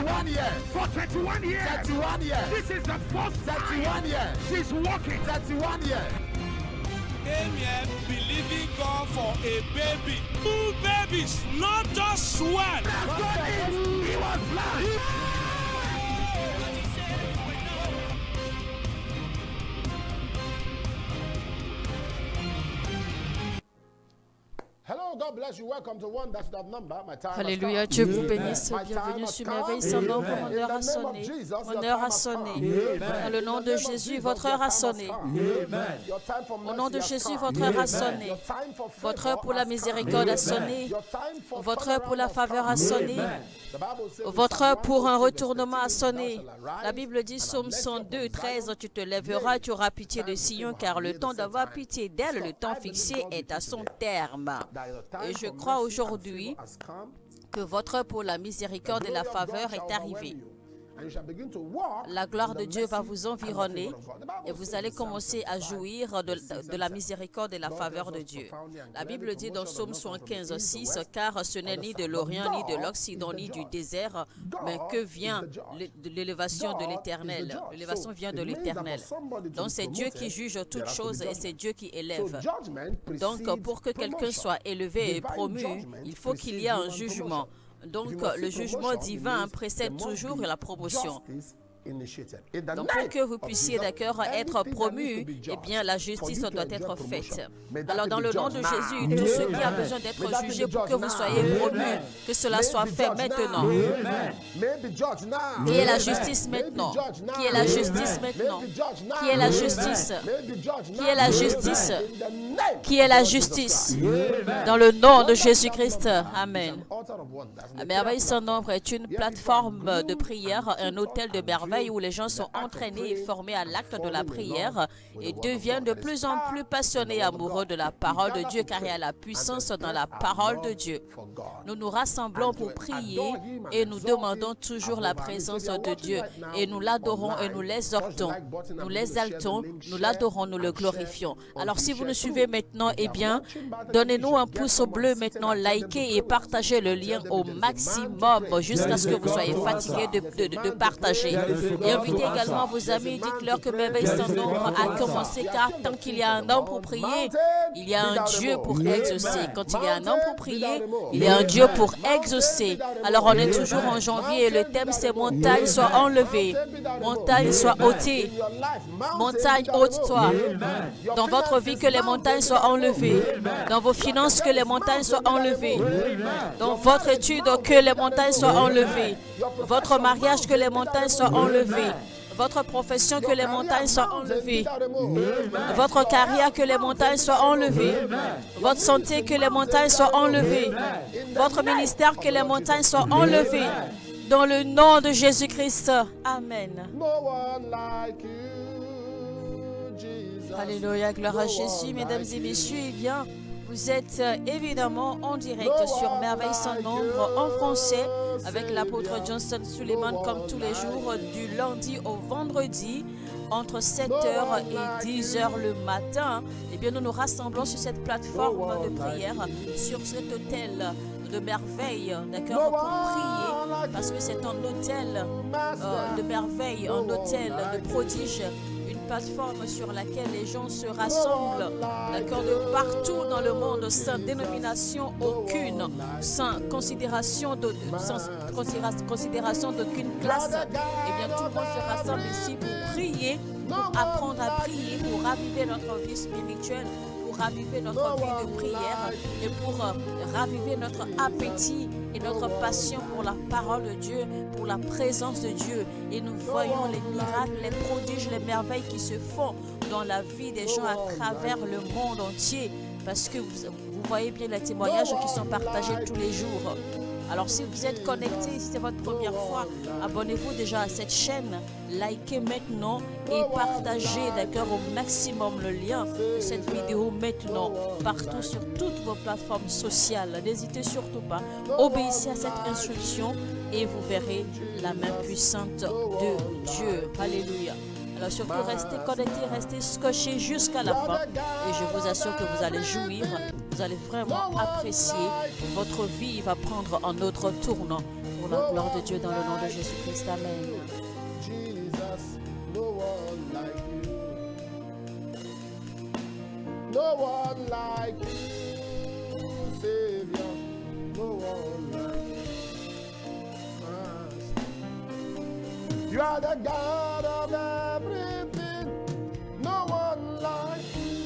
31 years. For 31 years. 31 years. This is the first 31 time years. she's walking. 31 years. Came here believing God for a baby. 2 babies, not just one. He was blind. Hello, God bless you. Welcome to One That's That Number. My time Alléluia, has Dieu come. vous bénisse. My time Bienvenue has sur come. Merveille sans nombre. Mon In heure a the name of sonné. Jesus, Mon your heure time a has sonné. come. Dans le nom In de the name of Jésus, Jesus, votre your heure a time has sonné. come. Your time for Au nom de mercy has Jésus, come. votre heure a sonné. Your time for Votre favor heure pour la has come. miséricorde a sonné. Your time for Votre heure pour la turnaround has faveur a come. sonné. The Bible says in Votre Psalm heure pour un 102, retournement a verse 15, sonné. thou shalt arise La Bible dit, and Psaume have mercy 102, upon 13, Zion. tu te lèveras, tu auras pitié de Sion, car le temps d'avoir pitié d'elle, le temps fixé est à son terme. Et je crois aujourd'hui que votre heure pour la miséricorde et la faveur est arrivée. La gloire de Dieu va vous environner et vous allez commencer à jouir de la miséricorde et la faveur de Dieu. La Bible dit dans Psaume 75, 6, car ce n'est ni de l'Orient, ni de l'Occident, ni du désert, mais que vient de l'élévation de l'Éternel. L'élévation vient de l'Éternel. Donc c'est Dieu qui juge toutes choses et c'est Dieu qui élève. Donc pour que quelqu'un soit élevé et promu, il faut qu'il y ait un jugement. Donc, le jugement divin précède toujours la promotion. Donc, pour que vous puissiez d'accord être promu, eh bien, la justice doit être faite. Alors, dans le nom de Jésus, tout ce qui a besoin d'être jugé pour que vous soyez promu, que cela soit fait maintenant. Qui est la justice maintenant? Qui est la justice maintenant? Qui est la justice? Qui est la justice? Qui est la justice? Dans le nom de Jésus-Christ. Amen. La Merveille sans nombre est une plateforme de prière, un hôtel de merveille où les gens sont entraînés et formés à l'acte de la prière et deviennent de plus en plus passionnés et amoureux de la parole de Dieu, car il y a la puissance dans la parole de Dieu. Nous nous rassemblons pour prier et nous demandons toujours la présence de Dieu et nous l'adorons et nous l'exhortons, nous l'exaltons, nous l'adorons, nous le glorifions. Alors si vous nous suivez maintenant, eh bien, donnez-nous un pouce bleu maintenant, likez et partagez le lien au maximum jusqu'à ce que vous soyez fatigués de partager. Et invitez également vos amis, dites-leur que Merveille sans nombre a commencé, car tant qu'il y a un homme pour prier, il y a un Dieu pour exaucer. Quand il y a un homme pour prier, il y a un Dieu pour exaucer. Alors on est toujours en janvier et le thème c'est montagne soit enlevée, montagne soit ôtée, montagne ôte-toi. Dans votre vie que les montagnes soient enlevées, dans vos finances que les montagnes soient enlevées, dans votre étude que les montagnes soient enlevées, votre mariage que les montagnes soient enlevées, votre profession que les montagnes soient enlevées, votre carrière que les montagnes soient enlevées, votre santé que les montagnes soient enlevées, votre ministère que les montagnes soient enlevées, dans le nom de Jésus-Christ. Amen. Alléluia, gloire à Jésus, mesdames et messieurs. Eh bien, vous êtes évidemment en direct sur Merveille sans nombre en français avec l'apôtre Johnson Suleiman comme tous les jours du lundi au vendredi entre 7h et 10h le matin. Eh bien, nous nous rassemblons sur cette plateforme de prière, sur cet hôtel de merveille, d'accord, pour prier, parce que c'est un hôtel de merveille, un hôtel de prodige, une plateforme sur laquelle les gens se rassemblent, d'accord, de partout dans le monde, sans dénomination aucune, sans considération d'aucune classe. Eh bien, tout le monde se rassemble ici pour prier, pour apprendre à prier, pour raviver notre vie spirituelle, pour raviver notre vie de prière et pour raviver notre appétit et notre passion pour la parole de Dieu, pour la présence de Dieu. Et nous voyons les miracles, les prodiges, les merveilles qui se font dans la vie des gens à travers le monde entier. Parce que vous voyez bien les témoignages qui sont partagés tous les jours. Alors si vous êtes connecté, si c'est votre première fois, abonnez-vous déjà à cette chaîne, likez maintenant et partagez d'accord au maximum le lien de cette vidéo maintenant, partout sur toutes vos plateformes sociales. N'hésitez surtout pas, obéissez à cette instruction et vous verrez la main puissante de Dieu. Alléluia. Alors surtout restez connectés, restez scotchés jusqu'à la fin et je vous assure que vous allez jouir, vous allez vraiment apprécier. Votre vie va prendre un autre tournant pour la gloire de Dieu dans le nom de Jésus-Christ. Amen. Jesus, no one like you. No one like you, Savior. No one like you. You are the God of everything. No one like you.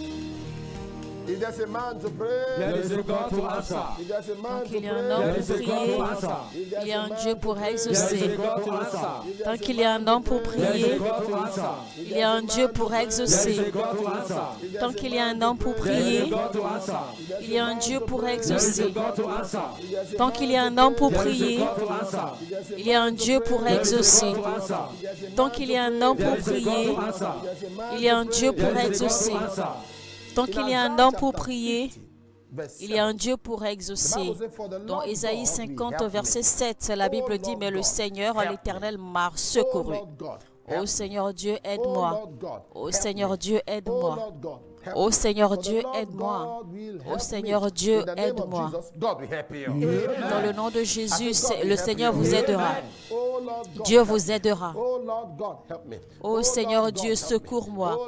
If there's a man to pray, There is a God to answer. if there's a man Tant to qu'il y a un pray, homme There pour is a God prier, to answer. il y a un Dieu pour There is exaucer. a God to answer. Tant qu'il y a un homme pour There is a prier, God to answer. il y a un Dieu pour There is exaucer. a God to answer. Tant qu'il y a un homme pour There is a prier, God to answer. il y a un Dieu pour There is a exaucer. God to answer. Tant qu'il y a un homme pour There is a prier, God to answer. il y a un Dieu pour There is a exaucer. God to answer. Tant qu'il y a un homme pour There is a God prier, to answer. il y a un Dieu pour There is a God exaucer. to answer. Tant qu'il y a un homme pour prier, il y a un Dieu pour exaucer. Dans Ésaïe 50, verset 7, la Bible dit, mais le Seigneur, l'Éternel, m'a secouru. Ô Seigneur Dieu, aide-moi. Ô Seigneur Dieu, aide-moi. Ô Seigneur Dieu, aide-moi. Ô Seigneur Dieu, aide-moi. Dans le nom de Jésus, le Seigneur vous aidera. Dieu vous aidera. Ô Seigneur Dieu, secours-moi.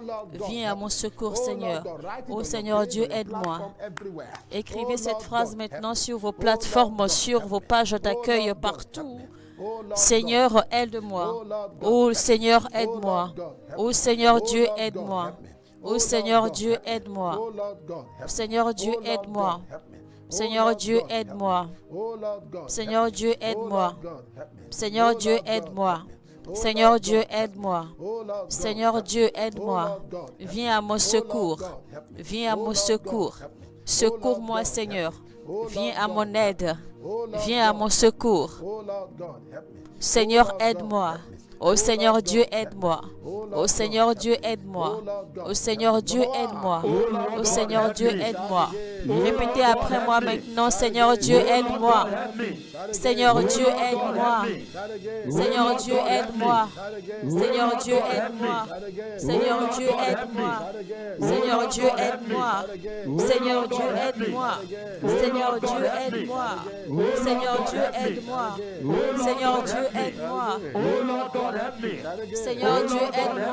Viens à mon secours, Seigneur. Ô Seigneur Dieu, aide-moi. Écrivez cette phrase maintenant sur vos plateformes, sur vos pages d'accueil partout. Seigneur, aide-moi. Ô Seigneur, aide-moi. Ô Seigneur Dieu, aide-moi. Ô Seigneur Dieu, aide-moi. Seigneur Dieu, aide-moi. Seigneur Dieu, aide-moi. Seigneur Dieu, aide-moi. Seigneur Dieu, aide-moi. Seigneur Dieu, aide-moi. Seigneur Dieu, aide-moi. Viens à mon secours. Viens à mon secours. Secours-moi, Seigneur. Viens à mon aide. Viens à mon secours. Seigneur, aide-moi. Ô Seigneur Dieu, aide-moi. Ô Seigneur Dieu, aide-moi. Ô Seigneur Dieu, aide-moi. Ô Seigneur Dieu, aide-moi. Répétez après moi maintenant, Seigneur Dieu, aide-moi. Seigneur Dieu, aide-moi. Seigneur Dieu, aide-moi. Seigneur Dieu, aide-moi. Seigneur Dieu, aide-moi. Seigneur Dieu, aide-moi. Seigneur Dieu, aide-moi. Seigneur Dieu, aide-moi. Seigneur Dieu, aide-moi. Seigneur Dieu, aide-moi. Seigneur Dieu, aide-moi. Seigneur Dieu, aide-moi.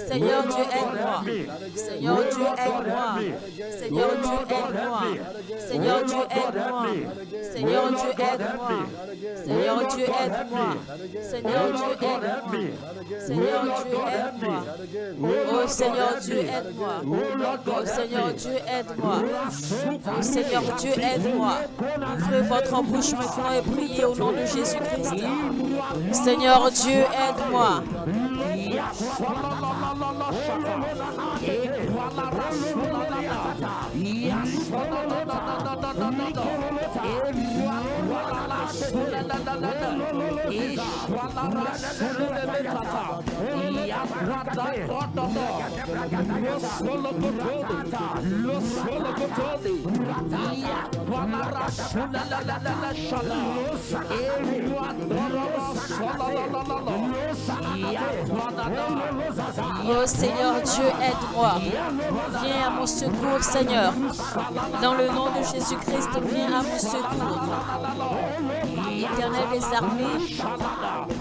Seigneur Dieu, aide-moi. Seigneur Dieu, aide-moi. Seigneur Dieu, aide-moi. Seigneur Dieu, aide-moi. Seigneur Dieu, aide-moi. Seigneur Dieu, aide-moi. Seigneur Dieu, aide-moi. Oh Seigneur Dieu, aide-moi. Oh Seigneur Dieu, aide-moi. Oh Seigneur Dieu, aide-moi. Ouvrez votre bouche maintenant et priez au nom de Jésus-Christ. Seigneur Dieu, aide-moi. Oh Seigneur Dieu, aide-moi. Viens à mon secours, Seigneur. Dans le nom de Jésus-Christ, viens à mon secours. Éternel des armées,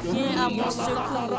viens à mon secours.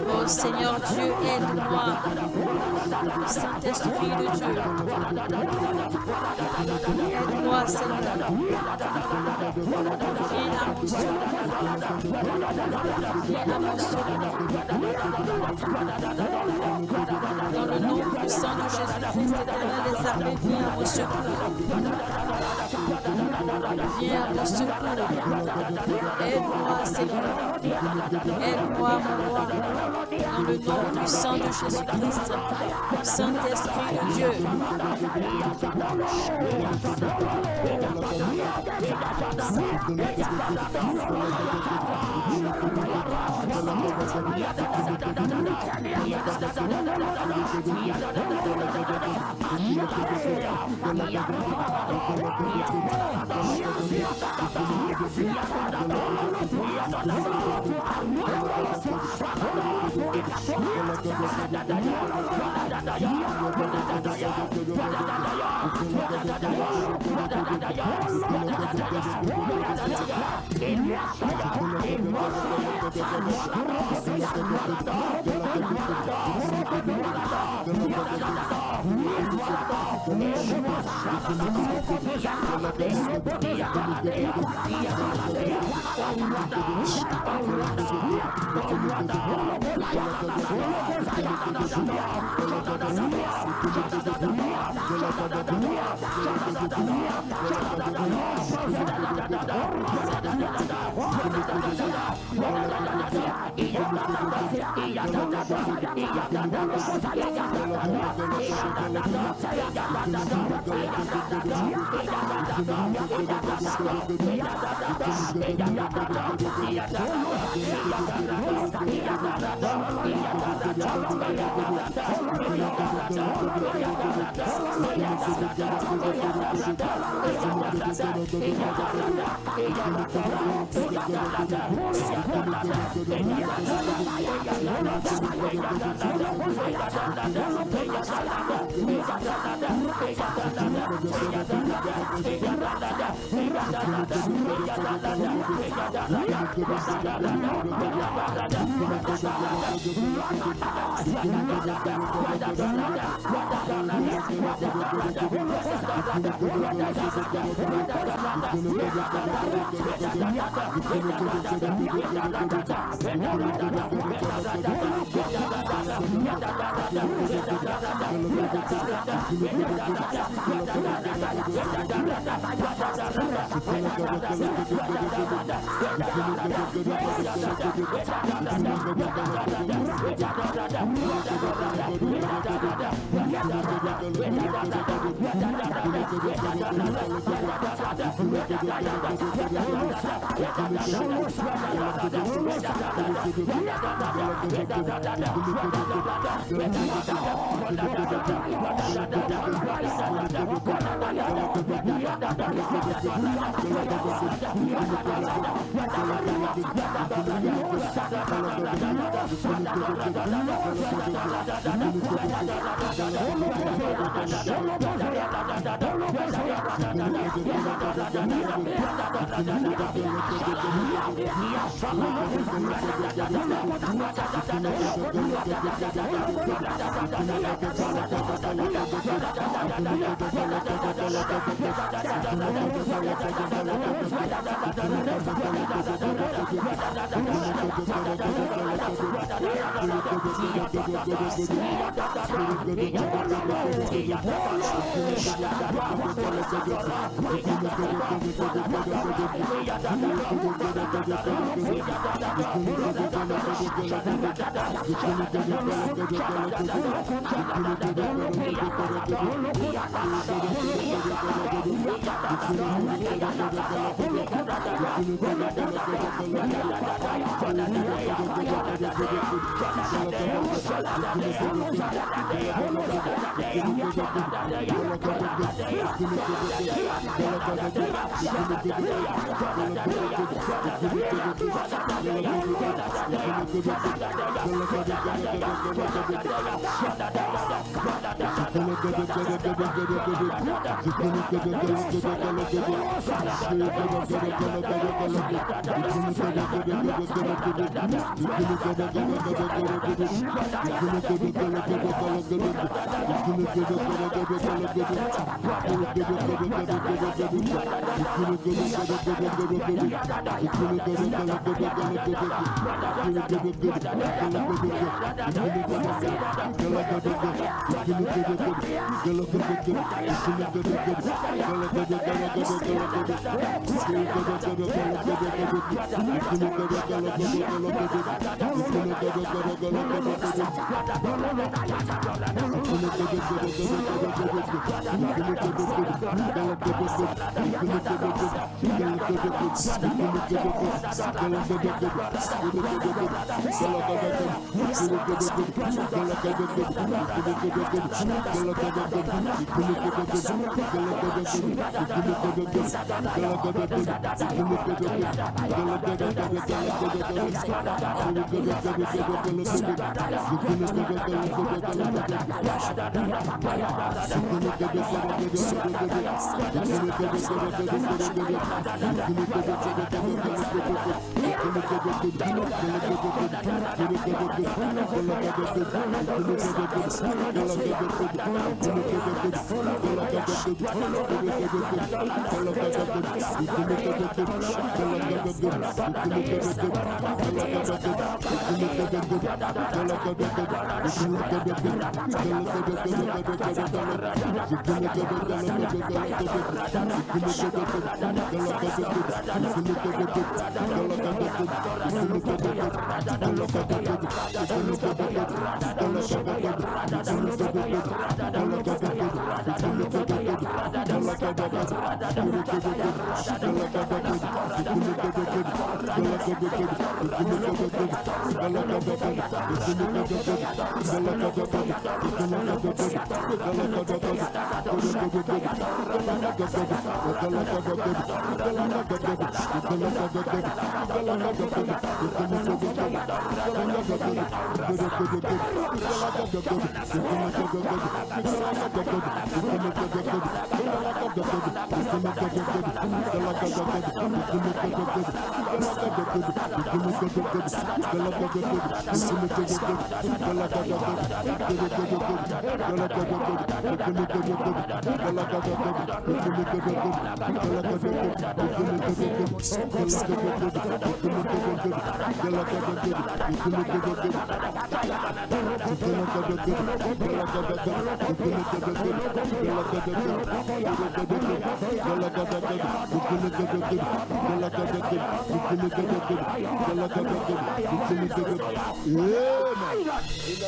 Oh Seigneur Dieu, aide-moi. Saint-Esprit de Dieu. Aide-moi, Seigneur. Viens à mon secours. Viens à mon secours. Dans le nom puissant de Jésus-Christ, éternel des armées, viens à mon secours. Viens à mon secours. Aide-moi, Seigneur. Aide-moi, mon roi. Dans le nom puissant de Jésus-Christ, Saint-Esprit de Dieu.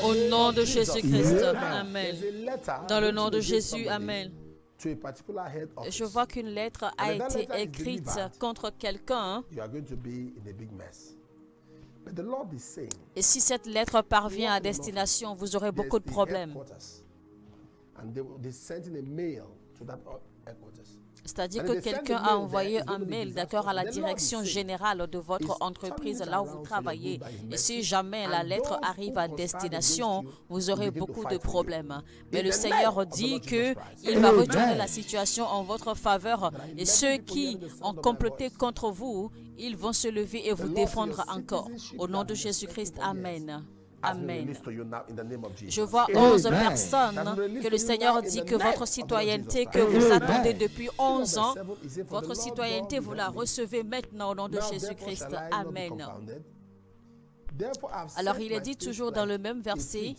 Au nom de Jésus-Christ, amen. Dans le nom de Jésus, amen. Je vois qu'une lettre a été écrite contre quelqu'un. Et si cette lettre parvient à destination, vous aurez beaucoup de problèmes. C'est-à-dire que quelqu'un a envoyé un mail, d'accord, à la direction générale de votre entreprise, là où vous travaillez. Et si jamais la lettre arrive à destination, vous aurez beaucoup de problèmes. Mais le Seigneur dit qu'il va retourner la situation en votre faveur. Et ceux qui ont comploté contre vous, ils vont se lever et vous défendre encore. Au nom de Jésus-Christ, amen. Amen. Je vois 11 personnes que le Seigneur dit que votre citoyenneté que vous attendez depuis 11 ans, votre citoyenneté, vous la recevez maintenant au nom de Jésus-Christ. Amen. Alors il est dit toujours dans le même verset,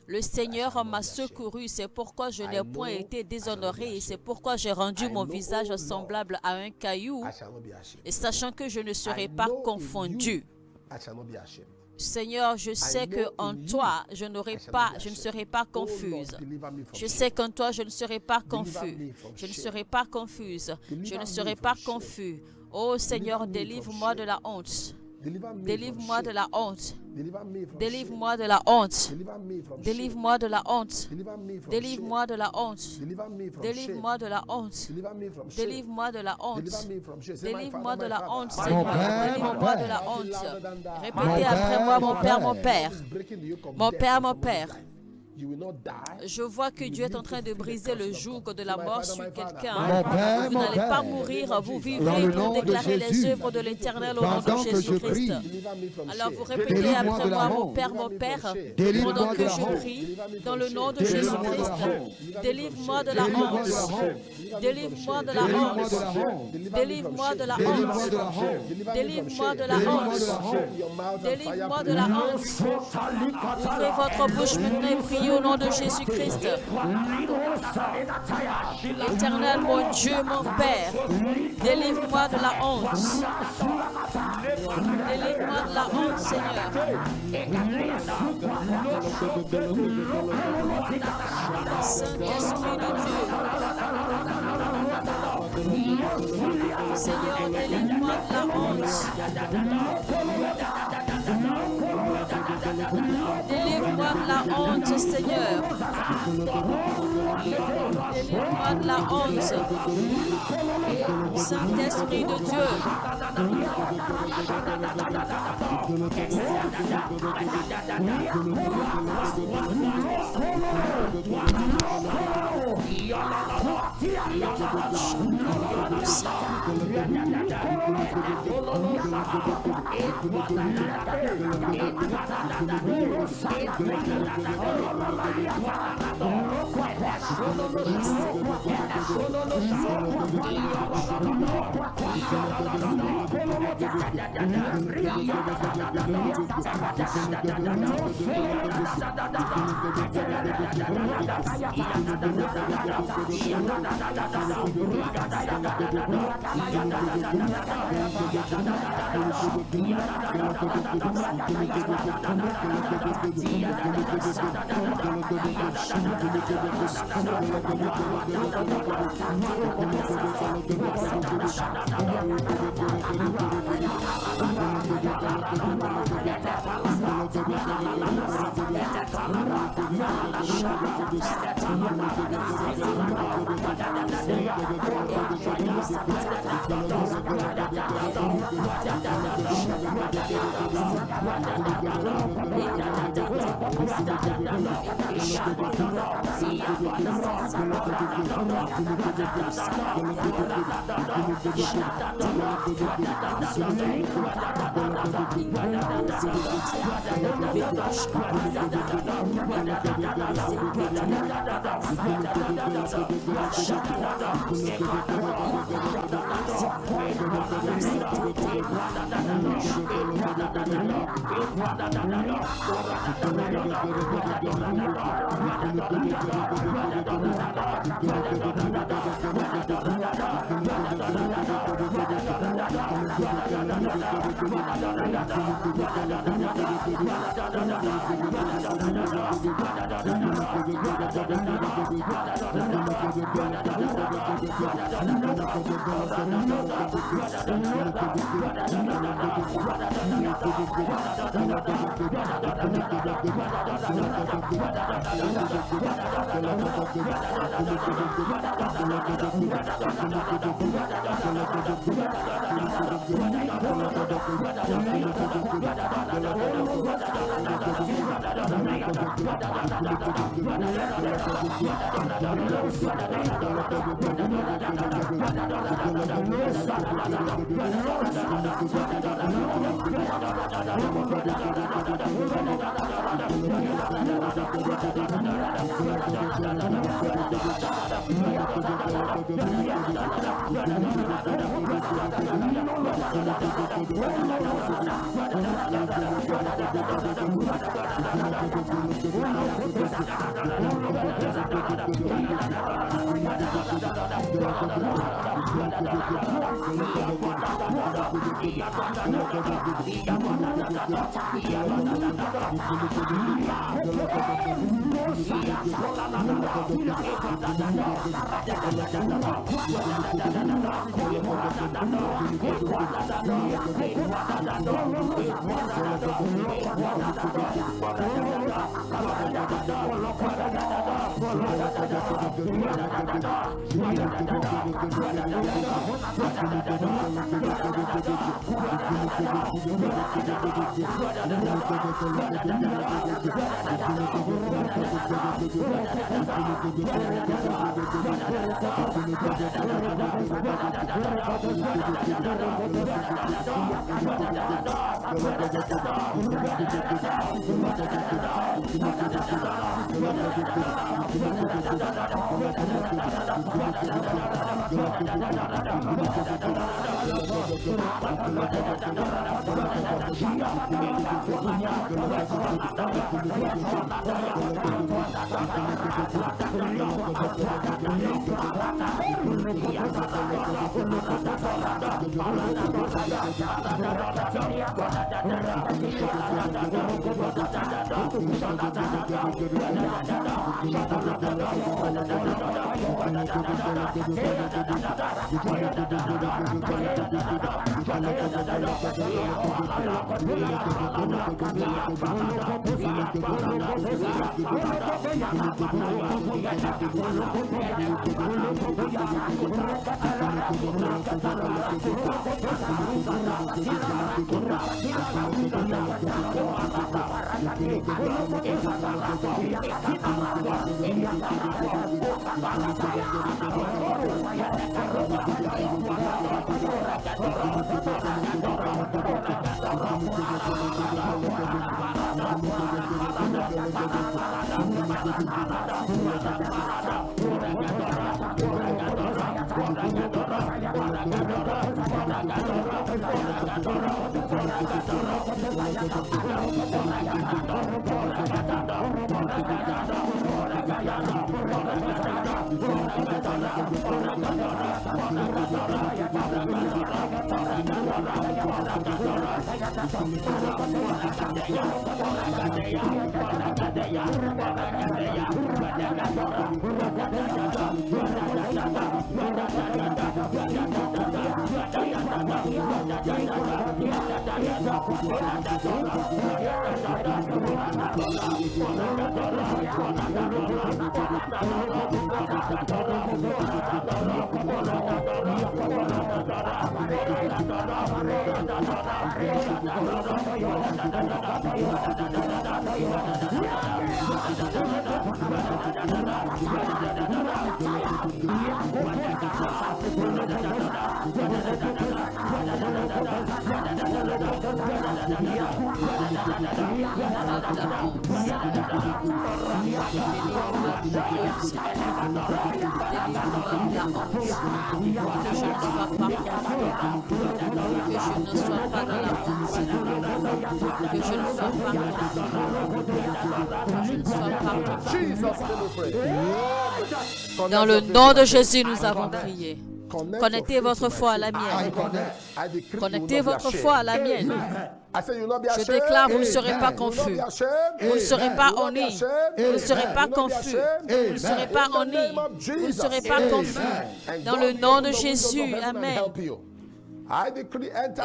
le Seigneur m'a secouru, c'est pourquoi je n'ai point été déshonoré et c'est pourquoi j'ai rendu mon visage semblable à un caillou et sachant que je ne serai pas confondu. Seigneur, je sais qu'en toi, je ne serai pas confuse. Je sais qu'en toi, je ne serai pas confus. Je ne serai pas confuse. Je ne serai pas confus. Oh Seigneur, délivre-moi de la honte. Délivre-moi de la honte. Délivre-moi de la honte. Délivre-moi de la honte. Délivre-moi de la honte. Délivre-moi de la honte. Délivre-moi de la honte. Délivre-moi de la honte, Seigneur. Délivre-moi de la honte. Répétez après moi, mon Père, mon Père. Mon Père, mon Père. Je vois que Dieu est en train de briser le joug de la mort sur quelqu'un. Vous n'allez pas mourir, vous vivez pour déclarer les œuvres de l'Éternel au nom de Jésus-Christ. Alors vous répétez après moi, mon Père, pendant que je prie, dans le nom de Jésus-Christ, délivre-moi de la honte. Délivre-moi de la honte. Délivre-moi de la honte. Délivre-moi de la honte. Délivre-moi de la honte. Ouvrez votre bouche maintenant et priez au nom de Jésus-Christ. Éternel, mon Dieu, mon Père, délivre-moi de la honte. Délivre-moi de la honte, Seigneur. Saint-Esprit de Dieu. Seigneur, délivre-moi de la honte. Délivre-moi de la honte, Seigneur. Délivre-moi de la honte. Saint-Esprit de Dieu. Dans le nom de Jésus, nous avons prié. Connectez votre foi à la mienne. Connectez votre foi à la mienne. Je déclare, vous ne serez pas confus. Vous ne serez pas honnis. Vous ne serez pas confus. Vous ne serez pas honnis. Vous ne serez pas confus. Dans le nom de Jésus. Amen.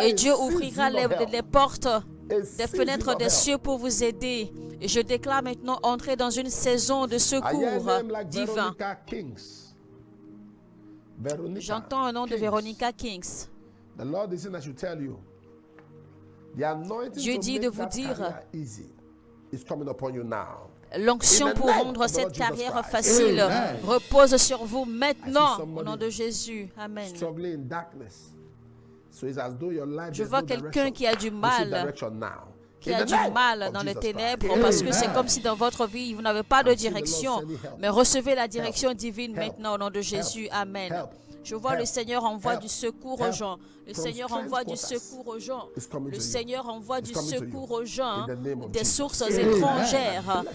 Et Dieu ouvrira les portes des fenêtres des cieux pour vous aider. Et je déclare maintenant entrer dans une saison de secours divin. J'entends un nom de Veronica Kings. Dieu dit de vous dire, l'onction pour rendre cette carrière facile repose sur vous maintenant, au nom de Jésus. Amen. Je vois quelqu'un qui a du mal, dans les ténèbres, parce que c'est comme si dans votre vie, vous n'avez pas de direction. Mais recevez la direction divine maintenant au nom de Jésus. Amen. Je vois le Seigneur envoie du secours aux gens. Le Seigneur envoie du secours aux gens. Le Seigneur envoie du secours aux gens des sources étrangères.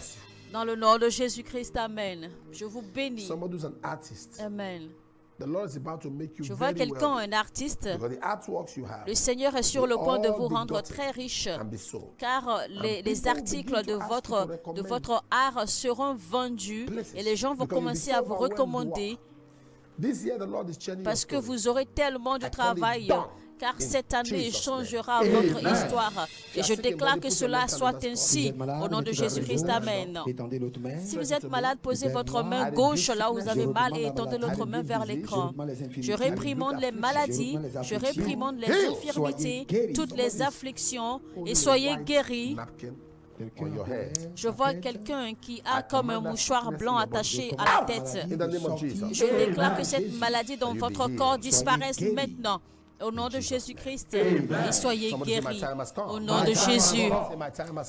Dans le nom de Jésus-Christ. Amen. Je vous bénis. Amen. Je vois quelqu'un, un artiste. Le Seigneur est sur le point de vous rendre très riche, car les articles de votre art seront vendus et les gens vont commencer à vous recommander parce que vous aurez tellement de travail. Car cette année changera votre histoire. Et je déclare que cela soit ainsi au nom de Jésus-Christ. Amen. Si vous êtes malade, posez votre main gauche là où vous avez mal et étendez l'autre main vers l'écran. Je réprimande les maladies, je réprimande les infirmités, toutes les afflictions et soyez guéris. Je vois quelqu'un qui a comme un mouchoir blanc attaché à la tête. Je déclare que cette maladie dans votre corps disparaisse maintenant. Au nom de Jésus-Christ, et soyez guéris. Au nom de Jésus.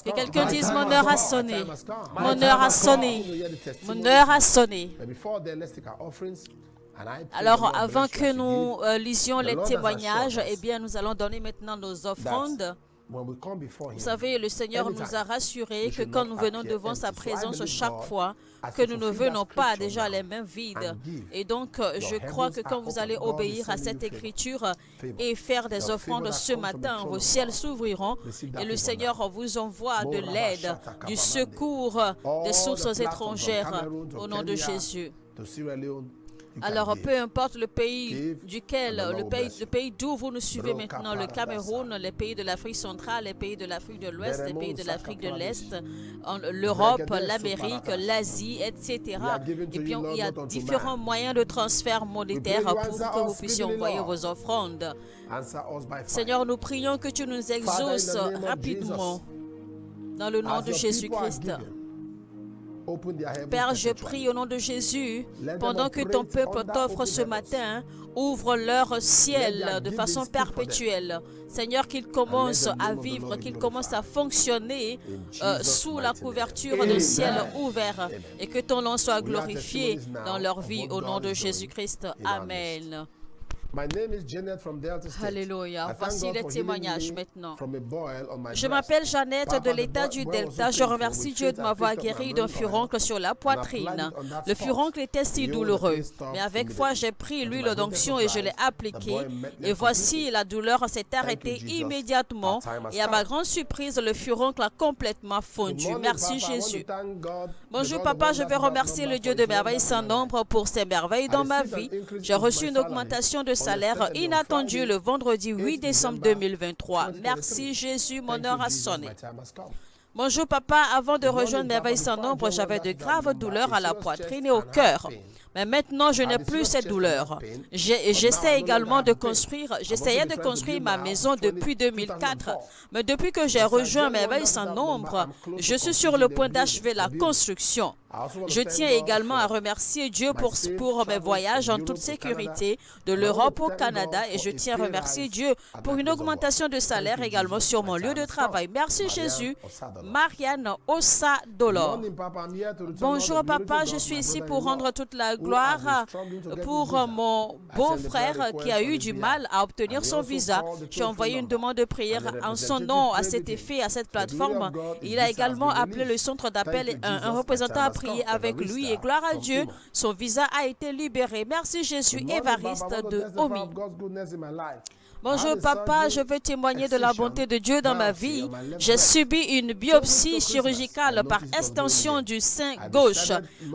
Que quelqu'un dise, mon heure a sonné. Mon heure a sonné. Mon heure a sonné. Alors, avant que nous lisions les témoignages, eh bien, nous allons donner maintenant nos offrandes. Vous savez, le Seigneur nous a rassurés que quand nous venons devant sa présence chaque fois, que nous ne venons pas déjà les mains vides. Et donc, je crois que quand vous allez obéir à cette écriture et faire des offrandes ce matin, vos ciels s'ouvriront et le Seigneur vous envoie de l'aide, du secours des sources étrangères au nom de Jésus. Alors, peu importe le pays le pays d'où vous nous suivez maintenant, le Cameroun, les pays de l'Afrique centrale, les pays de l'Afrique de l'Ouest, les pays de l'Afrique de l'Est, l'Europe, l'Amérique, l'Asie, etc. Et puis, il y a différents moyens de transfert monétaire pour que vous puissiez envoyer vos offrandes. Seigneur, nous prions que tu nous exauces rapidement dans le nom de Jésus-Christ. Père, je prie au nom de Jésus, pendant que ton peuple t'offre ce matin, ouvre leur ciel de façon perpétuelle. Seigneur, qu'ils commencent à vivre, qu'ils commencent à fonctionner sous la couverture d'un ciel ouvert et que ton nom soit glorifié dans leur vie au nom de Jésus-Christ. Amen. My name is Janet from Delta State. Alléluia. I thank Voici God les for healing témoignages me maintenant. from a boil on my Je breast. m'appelle Jeannette Papa, de the l'État boil du was so Delta. Je painful. remercie With Dieu faith, de I m'avoir picked up my guéri d'un anointing oil furoncle sur la and applied poitrine. it on that Le spot. furoncle était si Behold, the douloureux. pain stopped Mais avec foi, immediately. j'ai pris And to l'huile my greatest d'onction et je l'ai surprise, the appliquée. boil met Et voici, completely. la douleur s'est Thank arrêtée you, Jesus. immédiatement. Our time has Et à ma come. grande surprise, le furoncle a complètement Good fondu. morning, Merci Papa. I want to Jésus. thank God, the Bonjour God of papa, je wonders vais without remercier number le Dieu for de his merveilles wonders sans in my life. nombre pour ses merveilles dans ma vie. J'ai reçu une augmentation de salaire inattendue le vendredi 8 décembre 2023. Merci Jésus, mon heure a sonné. Bonjour papa, avant de rejoindre Merveille sans nombre, j'avais de graves douleurs à la poitrine et au cœur. Mais maintenant, je n'ai plus cette douleur. J'essayais de construire ma maison depuis 2004. Mais depuis que j'ai rejoint Merveille sans nombre, je suis sur le point d'achever la construction. Je tiens également à remercier Dieu pour mes voyages en toute sécurité de l'Europe au Canada et je tiens à remercier Dieu pour une augmentation de salaire également sur mon lieu de travail. Merci Jésus. Marianne Osadolor. Bonjour papa, je suis ici pour rendre toute la gloire pour mon beau-frère qui a eu du mal à obtenir son visa. J'ai envoyé une demande de prière en son nom à cet effet, à cette plateforme. Il a également appelé le centre d'appel, un représentant a prié avec lui et gloire à Dieu, son visa a été libéré. Merci Jésus. Évariste de Omi. Bonjour papa, je veux témoigner de la bonté de Dieu dans ma vie. J'ai subi une biopsie chirurgicale par extension du sein gauche.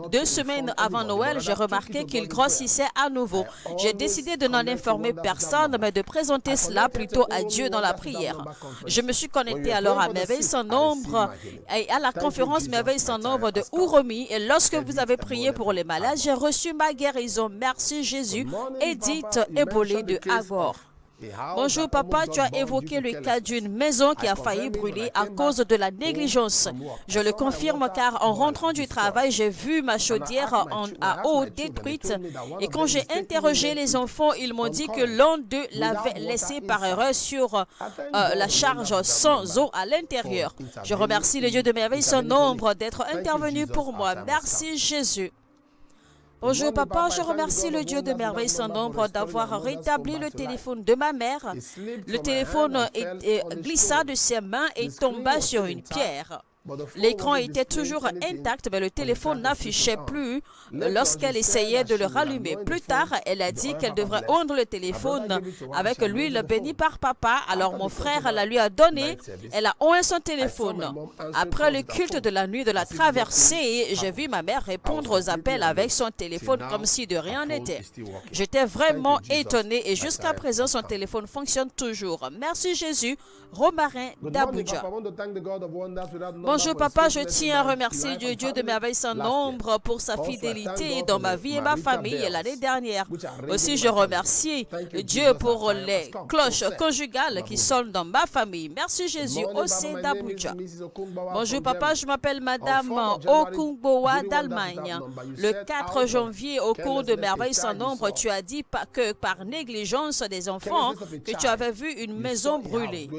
2 semaines avant Noël, j'ai remarqué qu'il grossissait à nouveau. J'ai décidé de n'en informer personne, mais de présenter cela plutôt à Dieu dans la prière. Je me suis connecté alors à Merveille sans nombre et à la conférence Merveille sans nombre de Uromi. Et lorsque vous avez prié pour les malades, j'ai reçu ma guérison. Merci Jésus. Edith Ebolé de Agor. Bonjour papa, tu as évoqué le cas d'une maison qui a failli brûler à cause de la négligence. Je le confirme car en rentrant du travail, j'ai vu ma chaudière à eau détruite et quand j'ai interrogé les enfants, ils m'ont dit que l'un d'eux l'avait laissé par erreur sur la charge sans eau à l'intérieur. Je remercie le Dieu de merveille sans nombre d'être intervenu pour moi. Merci Jésus. Bonjour papa, je remercie le Dieu de merveille sans nombre d'avoir rétabli le téléphone de ma mère. Le téléphone glissa de ses mains et tomba sur une pierre. L'écran était toujours intact, mais le téléphone n'affichait plus lorsqu'elle essayait de le rallumer. Plus tard, elle a dit qu'elle devrait oindre le téléphone avec l'huile bénie par papa. Alors mon frère la lui a donnée. Elle a oint son téléphone. Après le culte de la nuit de la traversée, j'ai vu ma mère répondre aux appels avec son téléphone comme si de rien n'était. J'étais vraiment étonné et jusqu'à présent, son téléphone fonctionne toujours. Merci Jésus. Romarin d'Abuja. Bonjour papa, je tiens à remercier Dieu de merveille sans nombre pour sa fidélité dans ma vie et ma famille l'année dernière. Aussi, je remercie Dieu pour les cloches conjugales qui sonnent dans ma famille. Merci Jésus. Océ d'Abuja. Bonjour papa, je m'appelle Madame Okungboa d'Allemagne. Le 4 janvier, au cours de merveille sans nombre, tu as dit que par négligence des enfants, que tu avais vu une maison brûlée.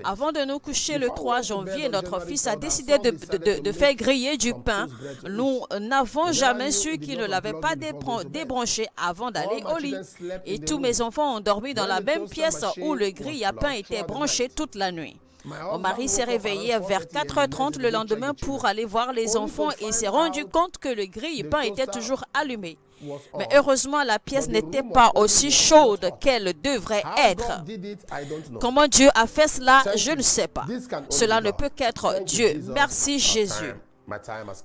Avant de nous coucher le 3 janvier, notre fils a décidé de faire griller du pain. Nous n'avons jamais su qu'il ne l'avait pas débranché avant d'aller au lit. Et tous mes enfants ont dormi dans la même pièce où le grille-pain était branché toute la nuit. Mon mari s'est réveillé vers 4h30 le lendemain pour aller voir les enfants et s'est rendu compte que le grille-pain était toujours allumé. Mais heureusement, la pièce n'était pas aussi chaude qu'elle devrait être. Comment Dieu a fait cela, je ne sais pas. Cela ne peut qu'être Dieu. Merci Jésus.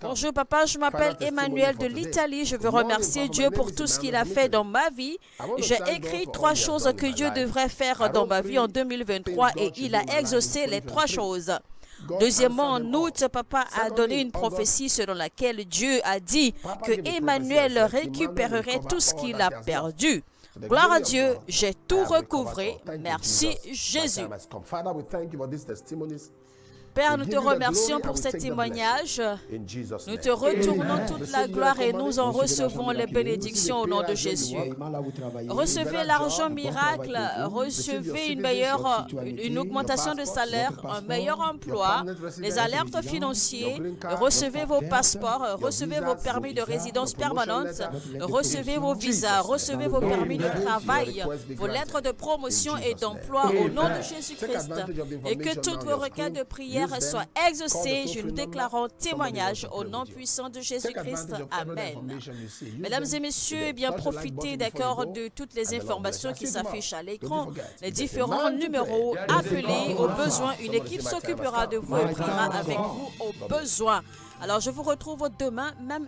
Bonjour papa, je m'appelle Emmanuel de l'Italie. Je veux remercier Dieu pour tout ce qu'il a fait dans ma vie. J'ai écrit 3 choses que Dieu devrait faire dans ma vie en 2023 et il a exaucé les 3 choses. Deuxièmement, en août, papa a donné une prophétie selon laquelle Dieu a dit que Emmanuel récupérerait tout ce qu'il a perdu. Gloire à Dieu, j'ai tout recouvré. Merci Jésus. Père, nous te remercions pour ces témoignages. Nous te retournons toute la gloire et nous en recevons les bénédictions au nom de Jésus. Recevez l'argent miracle, recevez une augmentation de salaire, un meilleur emploi, les alertes financières, recevez vos passeports, recevez vos permis de résidence permanente, recevez vos visas, recevez vos permis de travail, vos lettres de promotion et d'emploi au nom de Jésus-Christ. Et que toutes vos requêtes de prière soient exaucées. Je nous déclarons témoignage au nom puissant de Jésus-Christ. Amen. Mesdames et messieurs, eh bien, profitez d'accord de toutes les informations qui s'affichent à l'écran, les différents numéros. Appelez au besoin. Une équipe s'occupera de vous et priera avec vous au besoin. Alors, je vous retrouve demain, même